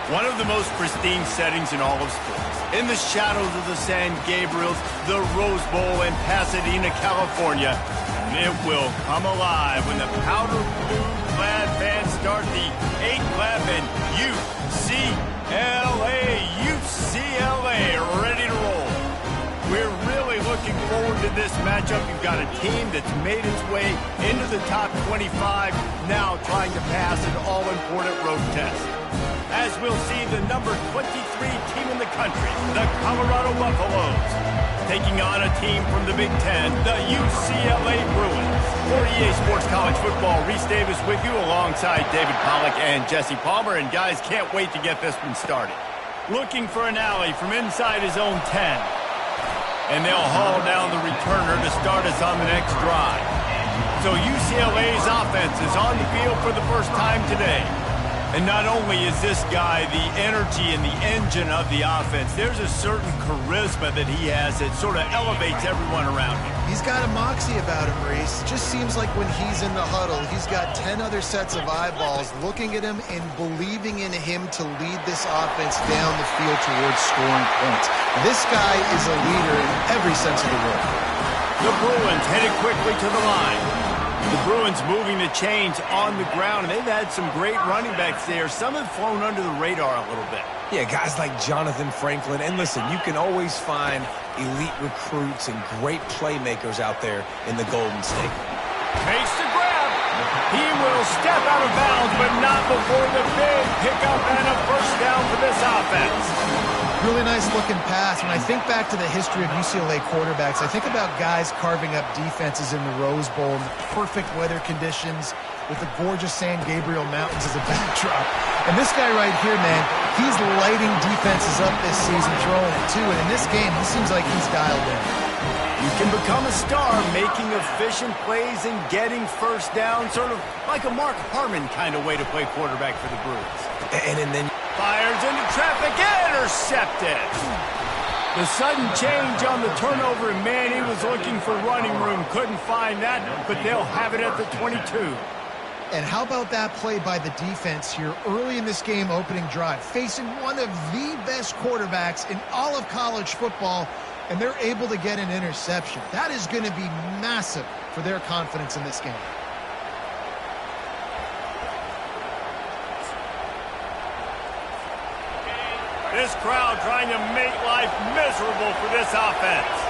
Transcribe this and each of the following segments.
One of the most pristine settings in all of sports. In the shadows of the San Gabriels, the Rose Bowl in Pasadena, California. And it will come alive when the powder blue-clad fans start the 8-11 UCLA ready to roll. We're really looking forward to this matchup. You've got a team that's made its way into the top 25, now trying to pass an all-important road test. As we'll see the number 23 team in the country, the Colorado Buffaloes, taking on a team from the Big Ten, the UCLA Bruins. For EA Sports College Football, Reese Davis with you alongside David Pollack and Jesse Palmer. And guys, can't wait to get this one started. Looking for an alley from inside his own 10. And they'll haul down the returner to start us on the next drive. So UCLA's offense is on the field for the first time today. And not only is this guy the energy and the engine of the offense, there's a certain charisma that he has that sort of elevates everyone around him. He's got a moxie about him, Reese. Just seems like when he's in the huddle, he's got 10 other sets of eyeballs looking at him and believing in him to lead this offense down the field towards scoring points. This guy is a leader in every sense of the word. The Bruins headed quickly to the line. The Bruins moving the chains on the ground, and they've had some great running backs there. Some have flown under the radar a little bit. Yeah, guys like Jonathan Franklin. And listen, you can always find elite recruits and great playmakers out there in the Golden State. Makes the grab. He will step out of bounds, but not before the big pickup and a first down for this offense. Really nice looking pass. When I think back to the history of UCLA quarterbacks, I think about guys carving up defenses in the Rose Bowl in the perfect weather conditions with the gorgeous San Gabriel Mountains as a backdrop. And this guy right here, man, he's lighting defenses up this season, throwing it too. And in this game, he seems like he's dialed in. You can become a star making efficient plays and getting first down, sort of like a Mark Harmon kind of way to play quarterback for the Bruins. And then fires into traffic, intercepted. The sudden change on the turnover, and man, he was looking for running room. Couldn't find that, but they'll have it at the 22. And how about that play by the defense here early in this game opening drive, facing one of the best quarterbacks in all of college football, and they're able to get an interception. That is going to be massive for their confidence in this game. This crowd trying to make life miserable for this offense.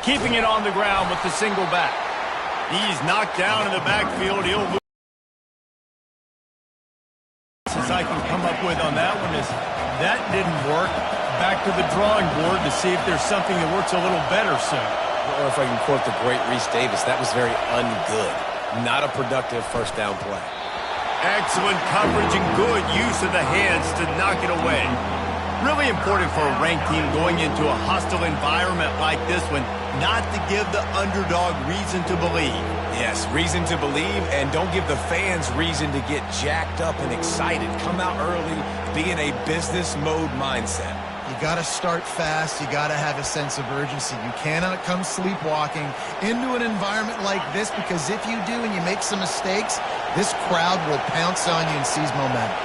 Keeping it on the ground with the single back. He's knocked down in the backfield. He'll lose. As I can come up with on that one is that didn't work. Back to the drawing board to see if there's something that works a little better soon. or if I can quote the great Reese Davis, that was very ungood. Not a productive first down play. Excellent coverage and good use of the hands to knock it away. Really important for a ranked team going into a hostile environment like this one, not to give the underdog reason to believe. Yes, reason to believe, and don't give the fans reason to get jacked up and excited. Come out early, be in a business mode mindset. You got to start fast. You got to have a sense of urgency. You cannot come sleepwalking into an environment like this, because if you do and you make some mistakes, this crowd will pounce on you and seize momentum.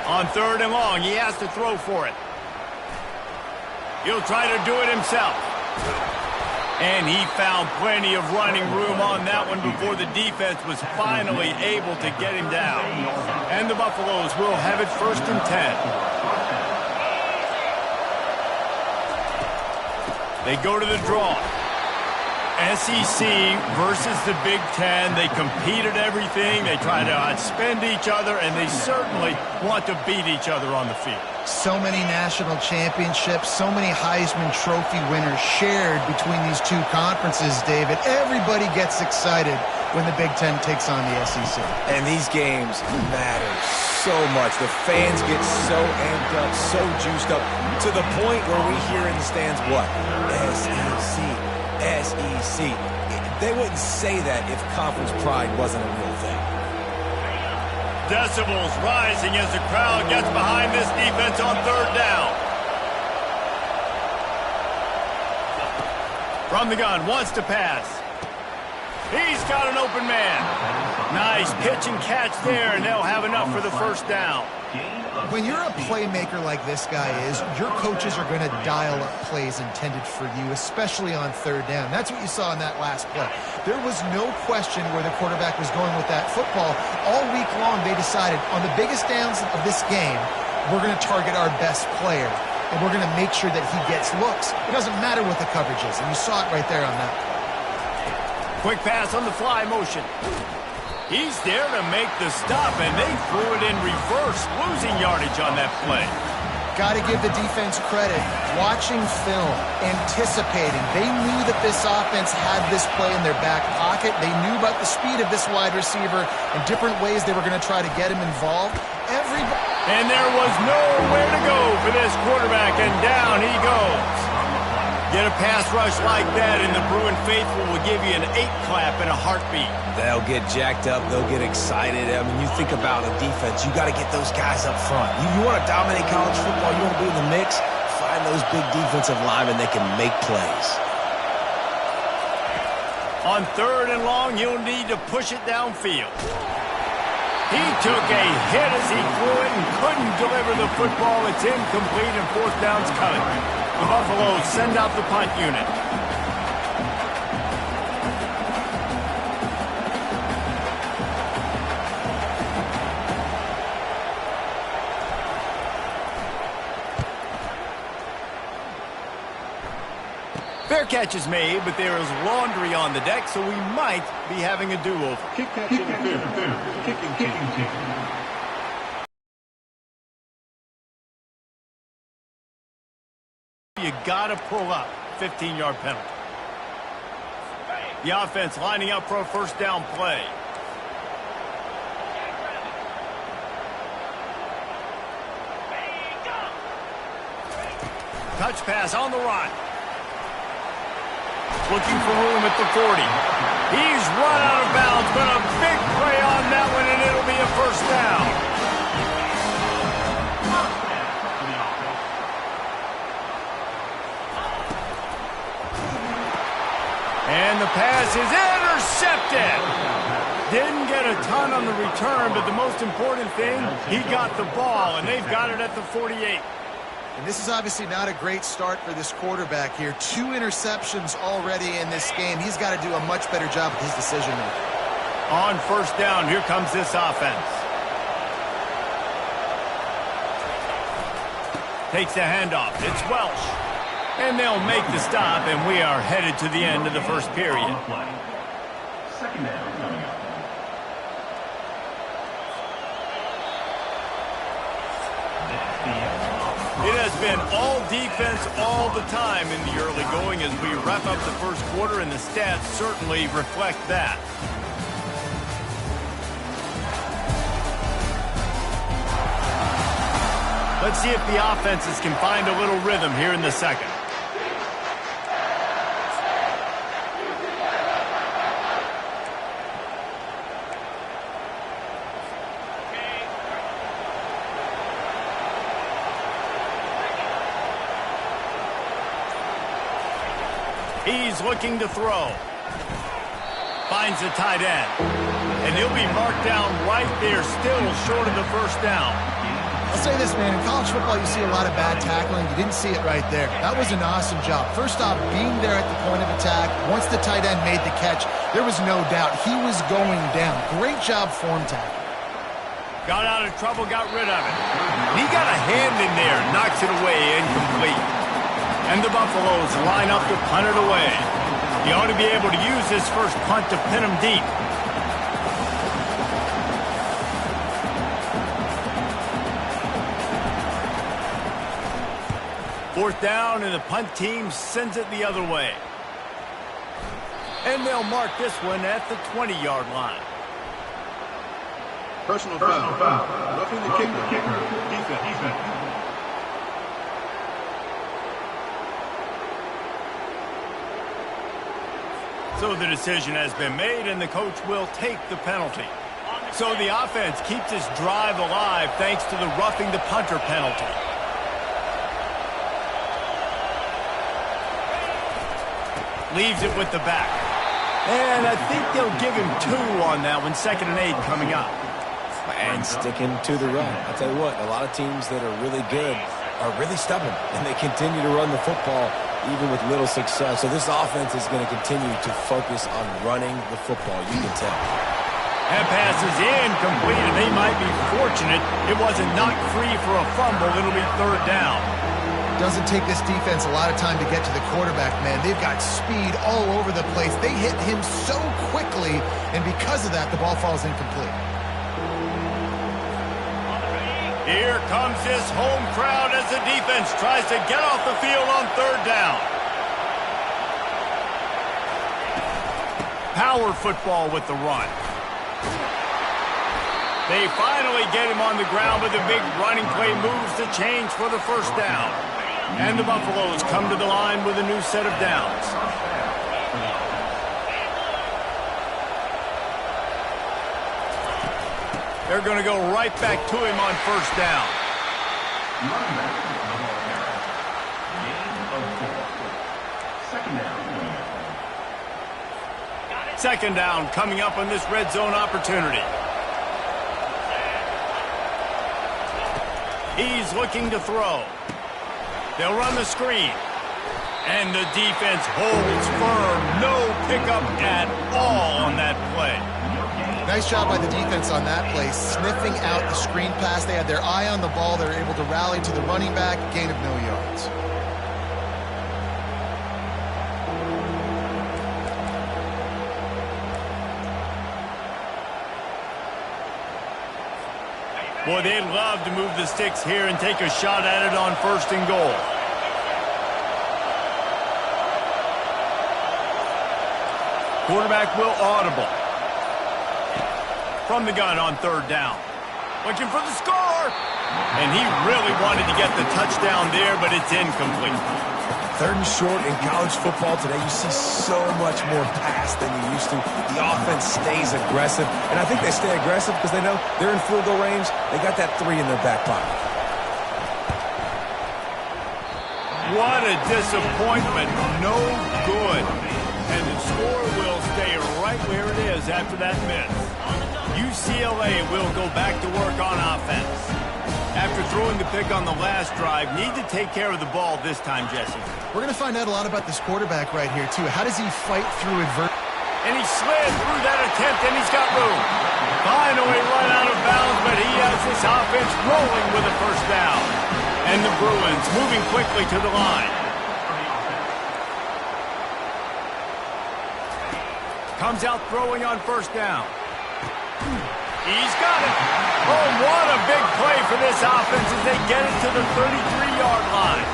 On 3rd and long, he has to throw for it. He'll try to do it himself. And he found plenty of running room on that one before the defense was finally able to get him down. And the Buffaloes will have it 1st and 10. They go to the draw. SEC versus the Big Ten. They compete at everything. They try to outspend each other, and they certainly want to beat each other on the field. So many national championships, so many Heisman Trophy winners shared between these two conferences, David. Everybody gets excited when the Big Ten takes on the SEC. And these games matter so much. The fans get so amped up, so juiced up, to the point where we hear in the stands, what? SEC. SEC. They wouldn't say that if conference pride wasn't a real thing. Decibels rising as the crowd gets behind this defense on 3rd down. From the gun, wants to pass. He's got an open man. Nice pitch and catch there, and they'll have enough for the first down. When you're a playmaker like this guy is, your coaches are going to dial up plays intended for you, especially on third down. That's what you saw in that last play. There was no question where the quarterback was going with that football. All week long, they decided on the biggest downs of this game, we're going to target our best player, and we're going to make sure that he gets looks. It doesn't matter what the coverage is, and you saw it right there on that. Quick pass on the fly motion. He's there to make the stop, and they threw it in reverse, losing yardage on that play. Got to give the defense credit. Watching film, anticipating. They knew that this offense had this play in their back pocket. They knew about the speed of this wide receiver and different ways they were going to try to get him involved. And there was nowhere to go for this quarterback, and down he goes. Get a pass rush like that, and the Bruin faithful will give you an 8-clap in a heartbeat. They'll get jacked up. They'll get excited. I mean, you think about a defense. You got to get those guys up front. You want to dominate college football. You want to be in the mix. Find those big defensive linemen that can make plays. On third and long, you'll need to push it downfield. He took a hit as he threw it and couldn't deliver the football. It's incomplete, and fourth down's coming. The Buffaloes send out the punt unit. Fair catch is made, but there is laundry on the deck, so we might be having a do-over. Kick catch interference. Kicking team. You gotta pull up. 15-yard penalty. The offense lining up for a first down play. Touch pass on the run. Looking for room at the 40. He's run out of bounds, but a big play on that one, and it'll be a first down. And the pass is intercepted. Didn't get a ton on the return, but the most important thing, he got the ball, and they've got it at the 48. And this is obviously not a great start for this quarterback here. 2 interceptions already in this game. He's got to do a much better job with his decision-making. On first down, here comes this offense. Takes the handoff. It's Welsh. And they'll make the stop, and we are headed to the end of the first period. Second down coming up. It has been all defense all the time in the early going as we wrap up the first quarter, and the stats certainly reflect that. Let's see if the offenses can find a little rhythm here in the second. He's looking to throw. Finds the tight end. And he'll be marked down right there, still short of the first down. I'll say this, man. In college football, you see a lot of bad tackling. You didn't see it right there. That was an awesome job. First off, being there at the point of attack. Once the tight end made the catch, there was no doubt he was going down. Great job form tackling. Got out of trouble, got rid of it. He got a hand in there, knocks it away, incomplete. And the Buffaloes line up to punt it away. He ought to be able to use this first punt to pin him deep. Fourth down, and the punt team sends it the other way. And they'll mark this one at the 20-yard line. Personal foul. Roughing the kicker. Defense. So the decision has been made, and the coach will take the penalty. So the offense keeps its drive alive thanks to the roughing the punter penalty. leaves it with the back. And I think they'll give him 2 on that one. 2nd and 8 coming up. And sticking to the run. I'll tell you what, a lot of teams that are really good are really stubborn, and they continue to run the football even with little success. So this offense is going to continue to focus on running the football, you can tell. That pass is incomplete, and they might be fortunate it wasn't knocked free for a fumble. It'll be 3rd down. Doesn't take this defense a lot of time to get to the quarterback, man. They've got speed all over the place. They hit him so quickly, and because of that, the ball falls incomplete. Here comes this home crowd as the defense tries to get off the field on 3rd down. Power football with the run. They finally get him on the ground with a big running play, moves the change for the 1st down. And the Buffaloes come to the line with a new set of downs. They're going to go right back to him on 1st down. 2nd down coming up on this red zone opportunity. He's looking to throw. They'll run the screen. And the defense holds firm. No pickup at all on that play. Nice job by the defense on that play, sniffing out the screen pass. They had their eye on the ball. They were able to rally to the running back, gain of no yards. Boy, they'd love to move the sticks here and take a shot at it on 1st and goal. Quarterback will audible. From the gun on 3rd down. Looking for the score. And he really wanted to get the touchdown there, but it's incomplete. 3rd and short in college football today, you see so much more pass than you used to. The offense stays aggressive, and I think they stay aggressive because they know they're in field goal range. They got that 3 in their back pocket. What a disappointment. No good. And the score will stay right where it is after that miss. UCLA will go back to work on offense. After throwing the pick on the last drive, need to take care of the ball this time, Jesse. We're going to find out a lot about this quarterback right here, too. How does he fight through adversity? And he slid through that attempt, and he's got room. Finally run out of bounds, but he has this offense rolling with a 1st down. And the Bruins moving quickly to the line. Comes out throwing on 1st down. He's got it. Oh, what a big play for this offense as they get it to the 33-yard line.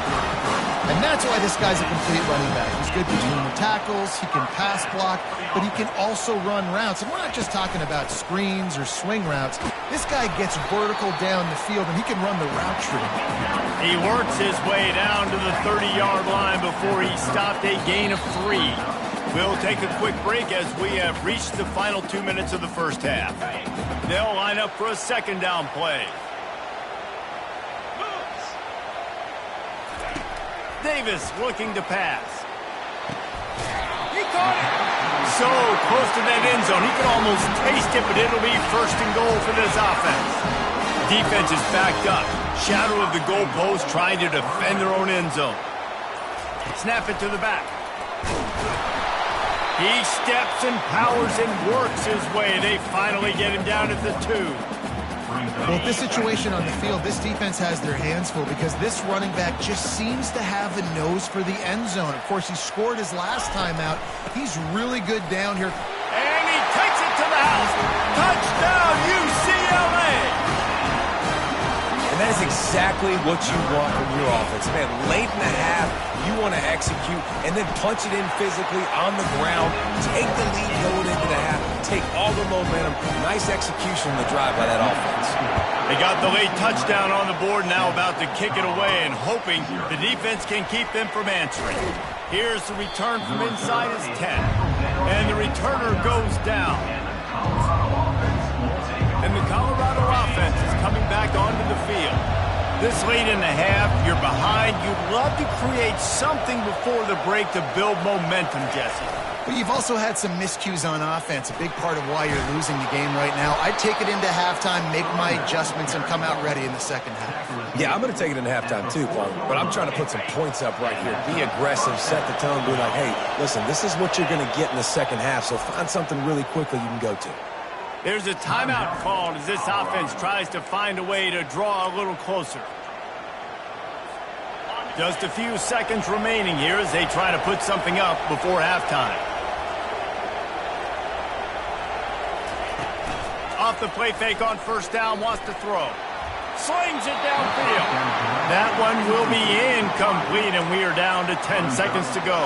And that's why this guy's a complete running back. He's good between the tackles, he can pass block, but he can also run routes. And we're not just talking about screens or swing routes. This guy gets vertical down the field, and he can run the route tree. He works his way down to the 30-yard line before he stopped a gain of 3. We'll take a quick break as we have reached the final 2 minutes of the 1st half. They'll line up for a 2nd down play. Davis looking to pass. He caught it. So close to that end zone. He could almost taste it, but it'll be 1st and goal for this offense. Defense is backed up. Shadow of the goalpost trying to defend their own end zone. Snap it to the back. He steps and powers and works his way. They finally get him down at the 2. Well, this situation on the field, this defense has their hands full because this running back just seems to have a nose for the end zone. Of course, he scored his last time out. He's really good down here. And he takes it to the house. Touchdown, UCLA! And that is exactly what you want from your offense. Man, late in the half, you want to execute and then punch it in physically on the ground. Take the lead going into the half. Take all the momentum. Nice execution on the drive by that offense. They got the late touchdown on the board, now about to kick it away and hoping the defense can keep them from answering. Here's the return from inside his 10. And the returner goes down. And the Colorado offense is coming back onto the field. This late in the half, you're behind. You'd love to create something before the break to build momentum, Jesse. But you've also had some miscues on offense, a big part of why you're losing the game right now. I'd take it into halftime, make my adjustments, and come out ready in the second half. Yeah, I'm going to take it into halftime too, Paul. But I'm trying to put some points up right here. Be aggressive, set the tone, be like, hey, listen, this is what you're going to get in the second half, so find something really quickly you can go to. There's a timeout called as this offense tries to find a way to draw a little closer. Just a few seconds remaining here as they try to put something up before halftime. Off the play fake on first down, wants to throw. Slings it downfield. That one will be incomplete, and we are down to 10 seconds to go.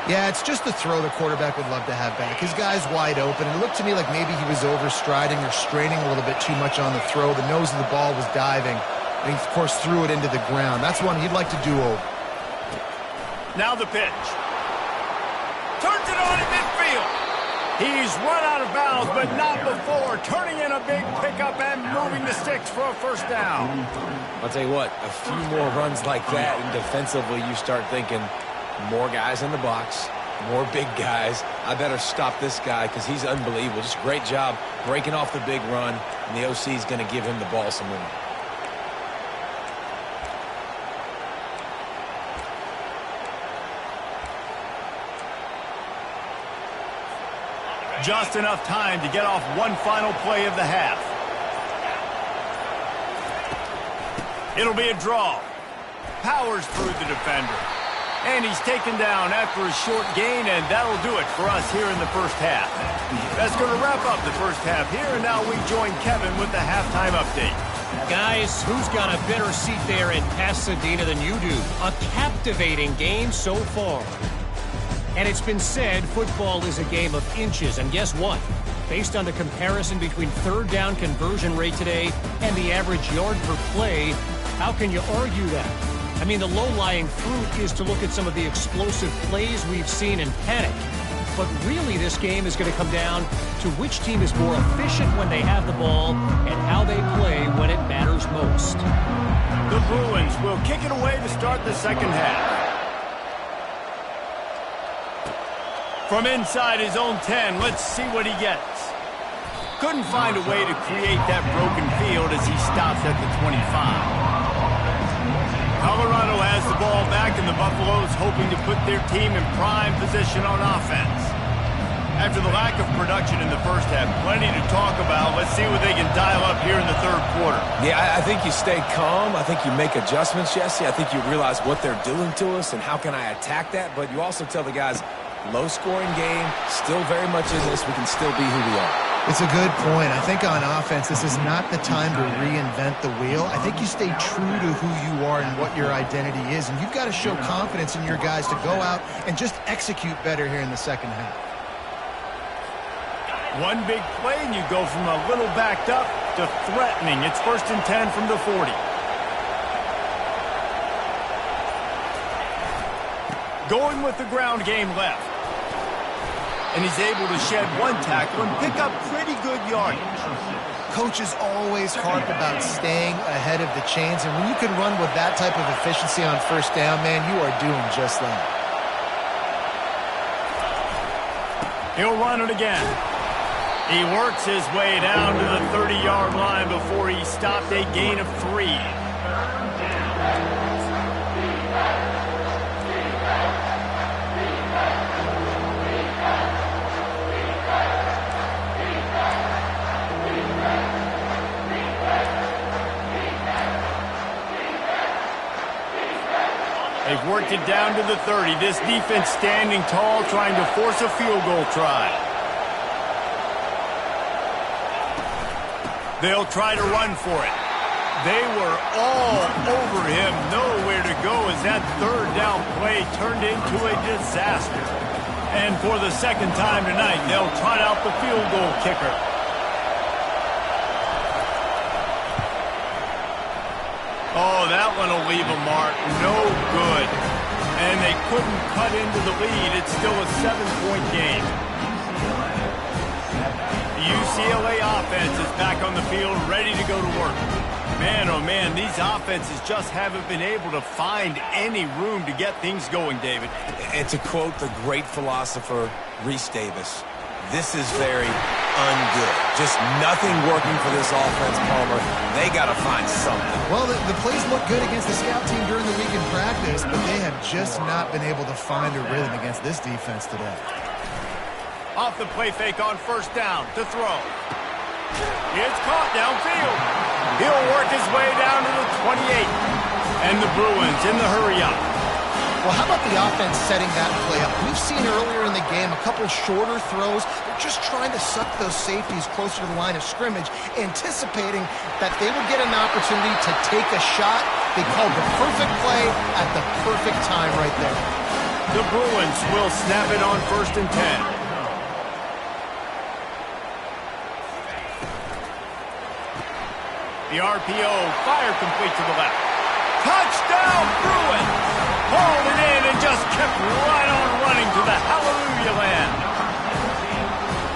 Yeah, it's just the throw the quarterback would love to have back. His guy's wide open. It looked to me like maybe he was overstriding or straining a little bit too much on the throw. The nose of the ball was diving. And he, of course, threw it into the ground. That's one he'd like to do over. Now the pitch. Turns it on in midfield. He's run out of bounds, but not before. Turning in a big pickup and moving the sticks for a first down. I'll tell you what, a few more runs like that, and defensively you start thinking, more guys in the box, more big guys. I better stop this guy because he's unbelievable. Just great job breaking off the big run, and the OC is going to give him the ball some more. Just enough time to get off one final play of the half. It'll be a draw. Powers through the defender. And he's taken down after a short gain, and that'll do it for us here in the first half. That's going to wrap up the first half here, and now we join Kevin with the halftime update. Guys, who's got a better seat there in Pasadena than you do? A captivating game so far. And it's been said football is a game of inches, and guess what? Based on the comparison between third down conversion rate today and the average yard per play, how can you argue that? I mean, the low-lying fruit is to look at some of the explosive plays we've seen and panic. But really, this game is going to come down to which team is more efficient when they have the ball and how they play when it matters most. The Bruins will kick it away to start the second half. From inside his own 10, let's see what he gets. Couldn't find a way to create that broken field as he stops at the 25. Colorado has the ball back, and the Buffaloes hoping to put their team in prime position on offense. After the lack of production in the first half, plenty to talk about. Let's see what they can dial up here in the third quarter. Yeah, I think you stay calm. I think you make adjustments, Jesse. I think you realize what they're doing to us and how can I attack that. But you also tell the guys, low-scoring game, still very much in this. We can still be who we are. It's a good point. I think on offense, this is not the time to reinvent the wheel. I think you stay true to who you are and what your identity is, and you've got to show confidence in your guys to go out and just execute better here in the second half. One big play, and you go from a little backed up to threatening. It's 1st and 10 from the 40. Going with the ground game left. And he's able to shed one tackle and pick up pretty good yardage. Coaches always harp about staying ahead of the chains, and when you can run with that type of efficiency on first down, man, you are doing just that. He'll run it again. He works his way down to the 30-yard line before he stopped a gain of 3. They've worked it down to the 30. This defense standing tall, trying to force a field goal try. They'll try to run for it. They were all over him. Nowhere to go as that third down play turned into a disaster. And for the second time tonight, they'll trot out the field goal kicker. Oh, that one will leave a mark. No good. And they couldn't cut into the lead. It's still a 7-point game. The UCLA offense is back on the field, ready to go to work. Man, oh man, these offenses just haven't been able to find any room to get things going, David. And to quote the great philosopher, Reese Davis, this is very ungood. Just nothing working for this offense, Palmer. They got to find something. Well, the plays look good against the scout team during the week in practice, but they have just not been able to find a rhythm against this defense today. Off the play fake on first down to throw. It's caught downfield. He'll work his way down to the 28. And the Bruins in the hurry up. Well, how about the offense setting that play up? We've seen earlier in the game a couple shorter throws. They're just trying to suck those safeties closer to the line of scrimmage, anticipating that they would get an opportunity to take a shot. They called the perfect play at the perfect time right there. The Bruins will snap it on 1st and 10. The RPO, fire complete to the left. Touchdown, Bruins! Hauled it in and just kept right on running to the hallelujah land.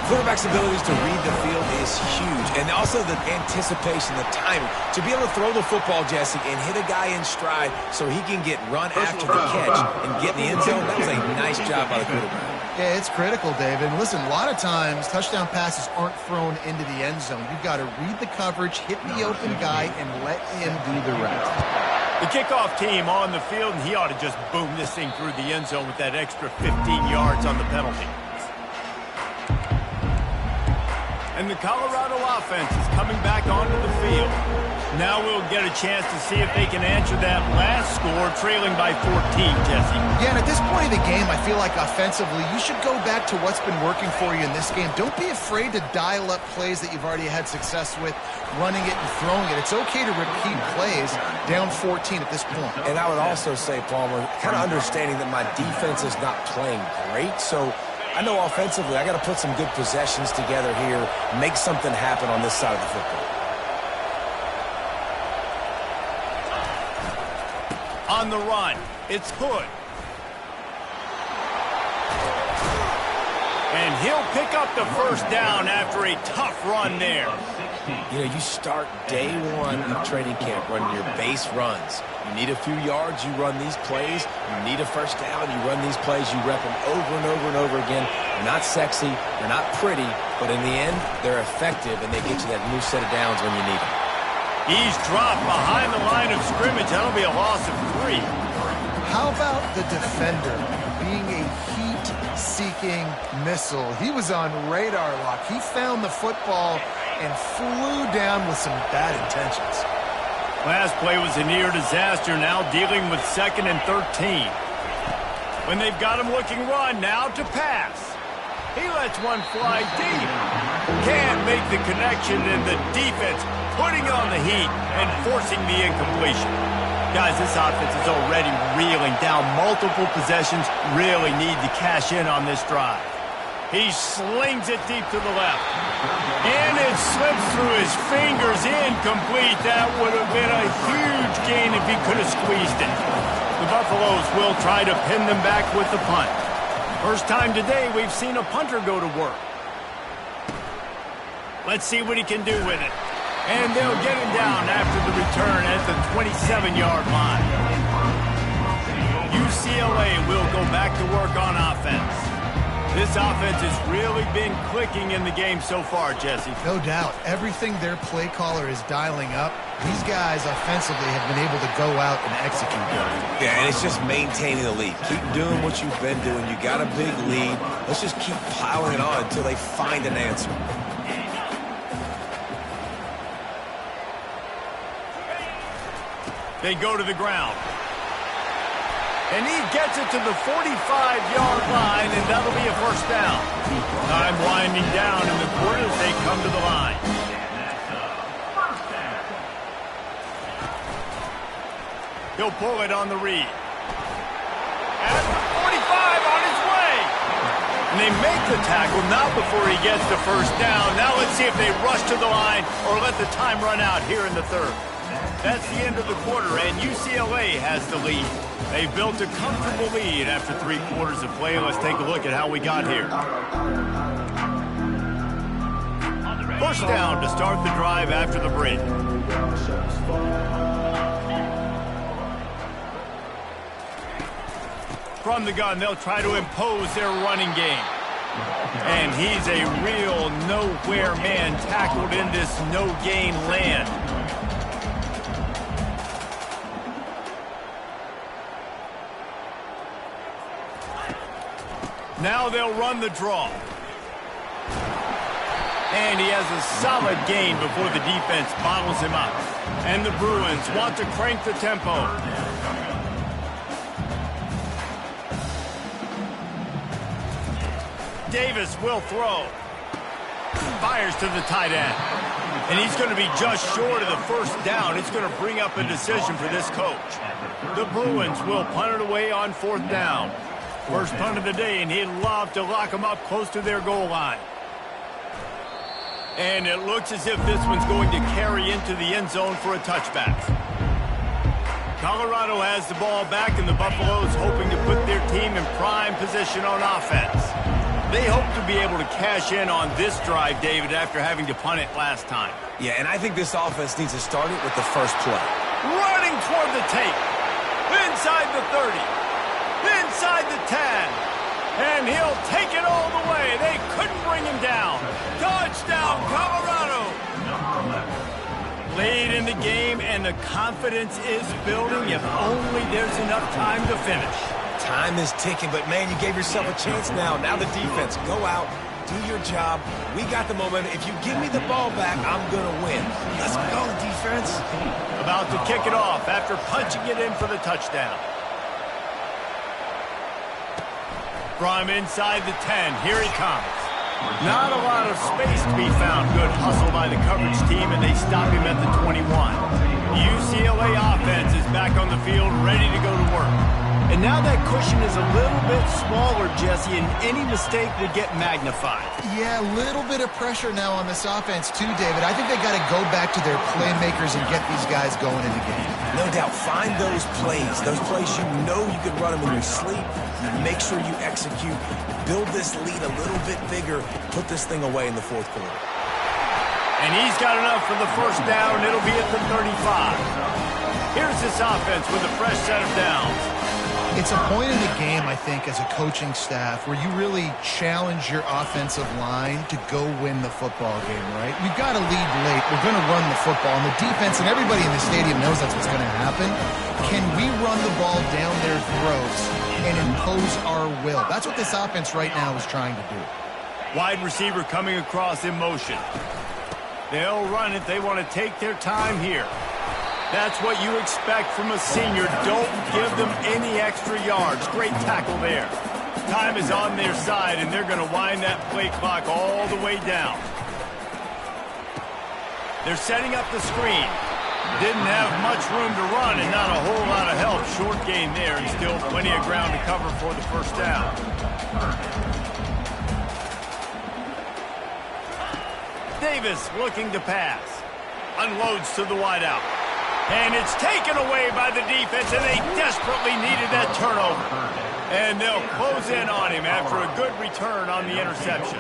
Quarterback's abilities to read the field is huge. And also the anticipation, the timing. To be able to throw the football, Jesse, and hit a guy in stride so he can get run after the catch and get in the end zone, that was a nice job by the quarterback. Yeah, it's critical, David. Listen, a lot of times touchdown passes aren't thrown into the end zone. You've got to read the coverage, hit the open guy, and let him do the rest. The kickoff team on the field, and he ought to just boom this thing through the end zone with that extra 15 yards on the penalty. And the Colorado offense is coming back onto the field. Now we'll get a chance to see if they can answer that last score, trailing by 14, Jesse. Yeah, and at this point of the game, I feel like offensively, you should go back to what's been working for you in this game. Don't be afraid to dial up plays that you've already had success with, running it and throwing it. It's okay to repeat plays down 14 at this point. And I would also say, Palmer, kind of understanding that my defense is not playing great, so I know offensively I got to put some good possessions together here, make something happen on this side of the football. On the run, it's Hood. And he'll pick up the first down after a tough run there. You know, you start day one of training camp running your base runs. You need a few yards, you run these plays. You need a first down, you run these plays. You rep them over and over and over again. They're not sexy, they're not pretty, but in the end, they're effective, and they get you that new set of downs when you need them. He's dropped behind the line of scrimmage. That'll be a loss of 3. How about the defender being a heat-seeking missile? He was on radar lock. He found the football and flew down with some bad intentions. Last play was a near disaster, now dealing with 2nd and 13. When they've got him looking run, now to pass. He lets one fly deep. Can't make the connection, and the defense putting on the heat and forcing the incompletion. Guys, this offense is already reeling down multiple possessions. Really need to cash in on this drive. He slings it deep to the left. And it slips through his fingers, incomplete. That would have been a huge gain if he could have squeezed it. The Buffaloes will try to pin them back with the punt. First time today we've seen a punter go to work. Let's see what he can do with it. And they'll get him down after the return at the 27-yard line. UCLA will go back to work on offense. This offense has really been clicking in the game so far, Jesse. No doubt. Everything their play caller is dialing up, these guys offensively have been able to go out and execute. Yeah, and it's just maintaining the lead. Keep doing what you've been doing. You got a big lead. Let's just keep piling it on until they find an answer. They go to the ground. And he gets it to the 45-yard line, and that'll be a first down. Time winding down in the quarter as they come to the line. He'll pull it on the read. At the 45 on his way. And they make the tackle, not before he gets the first down. Now let's see if they rush to the line or let the time run out here in the third. That's the end of the quarter, and UCLA has the lead. They built a comfortable lead after 3 quarters of play. Let's take a look at how we got here. First down to start the drive after the break. From the gun, they'll try to impose their running game. And he's a real nowhere man tackled in this no-gain land. Now they'll run the draw. And he has a solid gain before the defense bottles him up. And the Bruins want to crank the tempo. Davis will throw. Fires to the tight end. And he's going to be just short of the first down. It's going to bring up a decision for this coach. The Bruins will punt it away on fourth down. First punt of the day, and he'd love to lock them up close to their goal line. And it looks as if this one's going to carry into the end zone for a touchback. Colorado has the ball back, and the Buffaloes hoping to put their team in prime position on offense. They hope to be able to cash in on this drive, David, after having to punt it last time. Yeah, and I think this offense needs to start it with the first play. Running toward the tape. Inside the 30. Inside the 10. And he'll take it all the way. They couldn't bring him down. Touchdown, Colorado. Late in the game, and the confidence is building if only there's enough time to finish. Time is ticking, but man, you gave yourself a chance now. Now the defense, go out, do your job. We got the momentum. If you give me the ball back, I'm going to win. Let's go, defense. About to kick it off after punching it in for the touchdown. From inside the 10, here he comes. Not a lot of space to be found. Good hustle by the coverage team, and they stop him at the 21. UCLA offense is back on the field, ready to go to work. And now that cushion is a little bit smaller, Jesse, and any mistake would get magnified. Yeah, a little bit of pressure now on this offense too, David. I think they got to go back to their playmakers and get these guys going in the game. No doubt, find those plays you know you can run them in your sleep. Make sure you execute. Build this lead a little bit bigger. Put this thing away in the fourth quarter. And he's got enough for the first down. It'll be at the 35. Here's this offense with a fresh set of downs. It's a point in the game, I think, as a coaching staff where you really challenge your offensive line to go win the football game, right? We've got to lead late. We're going to run the football. And the defense and everybody in the stadium knows that's what's going to happen. Can we run the ball down their throats and impose our will? That's what this offense right now is trying to do. Wide receiver coming across in motion. They'll run it. They want to take their time here. That's what you expect from a senior. Don't give them any extra yards. Great tackle there. Time is on their side, and they're going to wind that play clock all the way down. They're setting up the screen. Didn't have much room to run and not a whole lot of help. Short gain there, and still plenty of ground to cover for the first down. Davis looking to pass. Unloads to the wideout. And it's taken away by the defense, and they desperately needed that turnover. And they'll close in on him after a good return on the interception.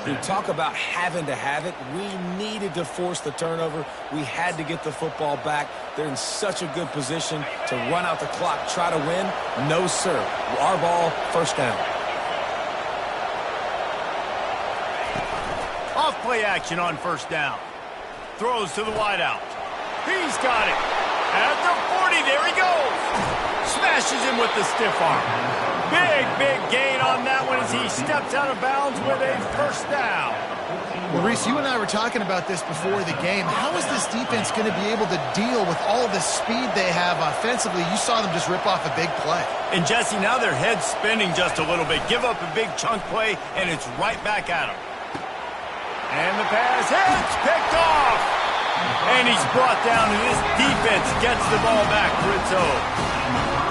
You talk about having to have it. We needed to force the turnover. We had to get the football back. They're in such a good position to run out the clock, try to win. No, sir. Our ball, first down. Off play action on first down. Throws to the wideout. He's got it. At the 40, there he goes. Smashes him with the stiff arm. Big gain on that one as he steps out of bounds with a first down. Well, Reese, you and I were talking about this before the game. How is this defense going to be able to deal with all the speed they have offensively? You saw them just rip off a big play. And, Jesse, now their head's spinning just a little bit. Give up a big chunk play, and it's right back at them. And the pass hits, picked off. And he's brought down, and this defense gets the ball back for its own.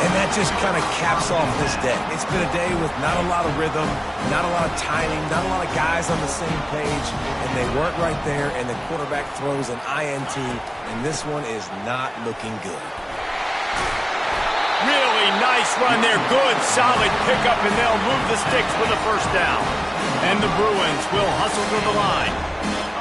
And that just kind of caps off this day. It's been a day with not a lot of rhythm, not a lot of timing, not a lot of guys on the same page, and they weren't right there, and the quarterback throws an INT, and this one is not looking good. Really nice run there. Good, solid pickup, and they'll move the sticks for the first down. And the Bruins will hustle to the line.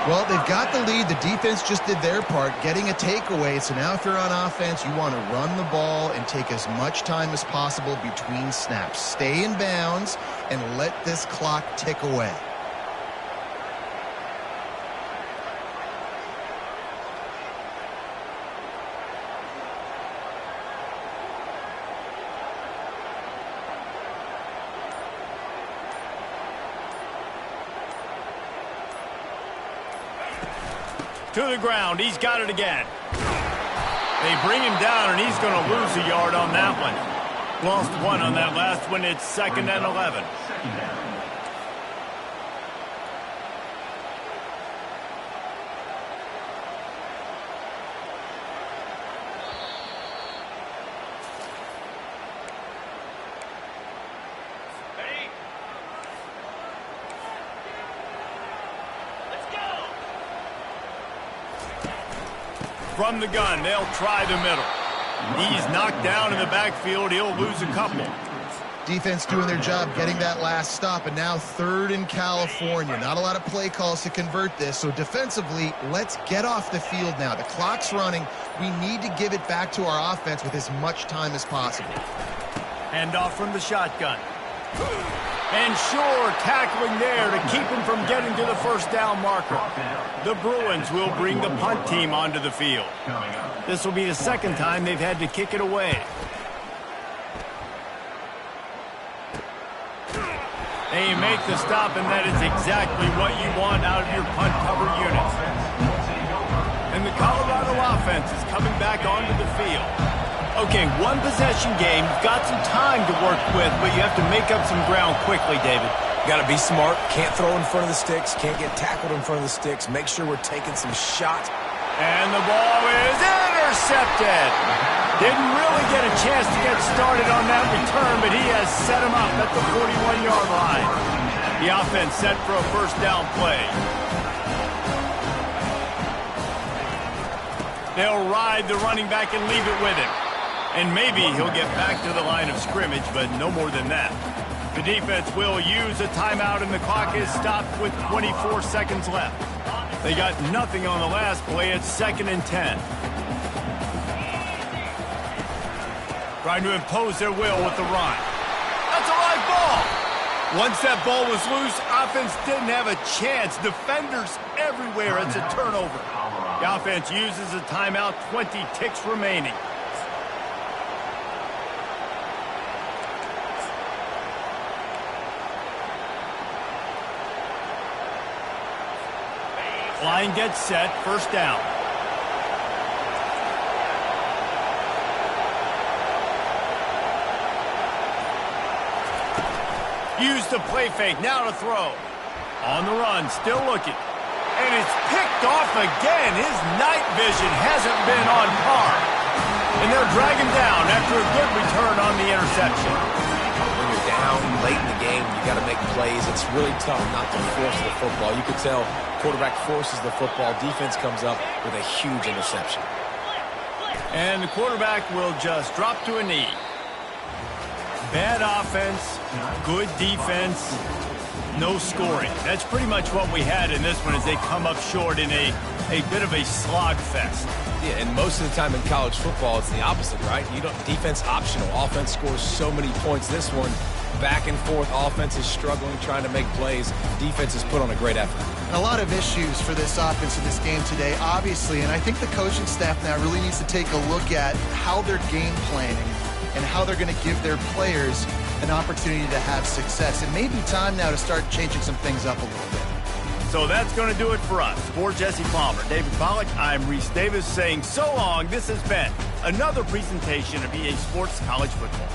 Well, they've got the lead. The defense just did their part, getting a takeaway. So now if you're on offense, you want to run the ball and take as much time as possible between snaps. Stay in bounds and let this clock tick away. To the ground. He's got it again. They bring him down, and he's going to lose a yard on that one. Lost one on that last one. It's 2nd and 11. From the gun, they'll try the middle. He's knocked down in the backfield. He'll lose a couple. Defense doing their job, getting that last stop, and now 3rd in California. Not a lot of play calls to convert this, so defensively, let's get off the field now. The clock's running. We need to give it back to our offense with as much time as possible. Hand off from the shotgun. And sure, tackling there to keep him from getting to the first down marker. The Bruins will bring the punt team onto the field. This will be the 2nd time they've had to kick it away. They make the stop, and that is exactly what you want out of your punt cover units. And the Colorado offense is coming back onto the field. Okay, 1 possession game. You've got some time to work with, but you have to make up some ground quickly, David. You got to be smart. Can't throw in front of the sticks. Can't get tackled in front of the sticks. Make sure we're taking some shots. And the ball is intercepted. Didn't really get a chance to get started on that return, but he has set him up at the 41-yard line. The offense set for a first down play. They'll ride the running back and leave it with him. And maybe he'll get back to the line of scrimmage, but no more than that. The defense will use a timeout, and the clock is stopped with 24 seconds left. They got nothing on the last play. It's 2nd and 10. Trying to impose their will with the run. That's a live ball. Once that ball was loose, offense didn't have a chance. Defenders everywhere. It's a turnover. The offense uses a timeout, 20 ticks remaining. Line gets set, first down. Use the play fake, now to throw. On the run, still looking. And it's picked off again. His night vision hasn't been on par. And they'll drag him down after a good return on the interception. When you're down late in the game, you got to make plays. It's really tough not to force the football. You could tell quarterback forces the football. Defense comes up with a huge interception. And the quarterback will just drop to a knee. Bad offense, good defense, no scoring. That's pretty much what we had in this one as they come up short in a bit of a slog fest. Yeah, and most of the time in college football, it's the opposite, right? You don't defense optional. Offense scores so many points. This one, back and forth. Offense is struggling, trying to make plays. Defense has put on a great effort. A lot of issues for this offense in this game today, obviously, and I think the coaching staff now really needs to take a look at how they're game planning and how they're going to give their players an opportunity to have success. It may be time now to start changing some things up a little bit. So that's going to do it for us. For Jesse Palmer, David Pollack, I'm Reese Davis saying so long. This has been another presentation of EA Sports College Football.